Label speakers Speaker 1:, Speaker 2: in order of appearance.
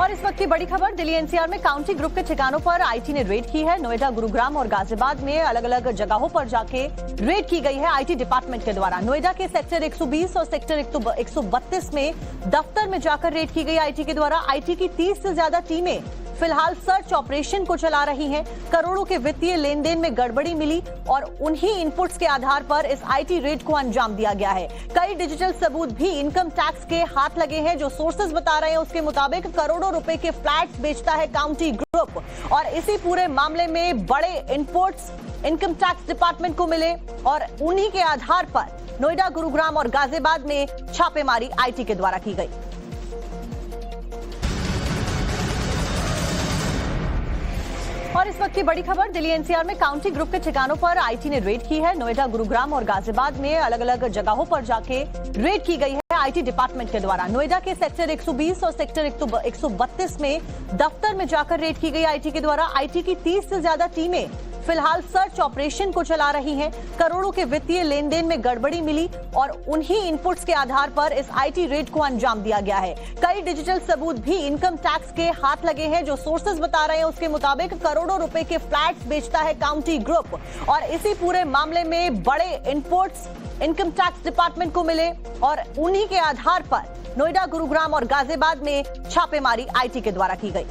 Speaker 1: और इस वक्त की बड़ी खबर, दिल्ली एनसीआर में काउंटी ग्रुप के ठिकानों पर आईटी ने रेड की है। नोएडा, गुरुग्राम और गाजियाबाद में अलग अलग जगहों पर जाके रेड की गई है आईटी डिपार्टमेंट के द्वारा। नोएडा के सेक्टर 120 और सेक्टर 132 में दफ्तर में जाकर रेड की गई आईटी के द्वारा। आईटी की 30 से ज्यादा टीमें फिलहाल सर्च ऑपरेशन को चला रही हैं। करोड़ों के वित्तीय लेन देन में गड़बड़ी मिली और उन्हीं इनपुट्स के आधार पर इस आईटी रेड को अंजाम दिया गया है। कई डिजिटल सबूत भी इनकम टैक्स के हाथ लगे हैं। जो सोर्सेज बता रहे हैं उसके मुताबिक करोड़ों रुपए के फ्लैट्स बेचता है काउंटी ग्रुप और इसी पूरे मामले में बड़े इनपुट्स इनकम टैक्स डिपार्टमेंट को मिले और उन्हीं के आधार पर नोएडा, गुरुग्राम और गाजियाबाद में छापेमारी आईटी के द्वारा की गई। और इस वक्त की बड़ी खबर, दिल्ली एनसीआर में काउंटी ग्रुप के ठिकानों पर आईटी ने रेड की है। नोएडा, गुरुग्राम और गाजियाबाद में अलग अलग जगहों पर जाके रेड की गई है आईटी डिपार्टमेंट के द्वारा। नोएडा के सेक्टर 120 और सेक्टर 132 में दफ्तर में जाकर रेड की गई आईटी के द्वारा। आईटी की 30 से ज्यादा टीमें फिलहाल सर्च ऑपरेशन को चला रही हैं। करोड़ों के वित्तीय लेन देन में गड़बड़ी मिली और उन्हीं इनपुट्स के आधार पर इस आईटी रेड को अंजाम दिया गया है। कई डिजिटल सबूत भी इनकम टैक्स के हाथ लगे हैं। जो सोर्सेज बता रहे हैं उसके मुताबिक करोड़ों रुपए के फ्लैट्स बेचता है काउंटी ग्रुप और इसी पूरे मामले में बड़े इनपुट्स इनकम टैक्स डिपार्टमेंट को मिले और उन्हीं के आधार पर नोएडा, गुरुग्राम और गाजियाबाद में छापेमारी आईटी के द्वारा की गई।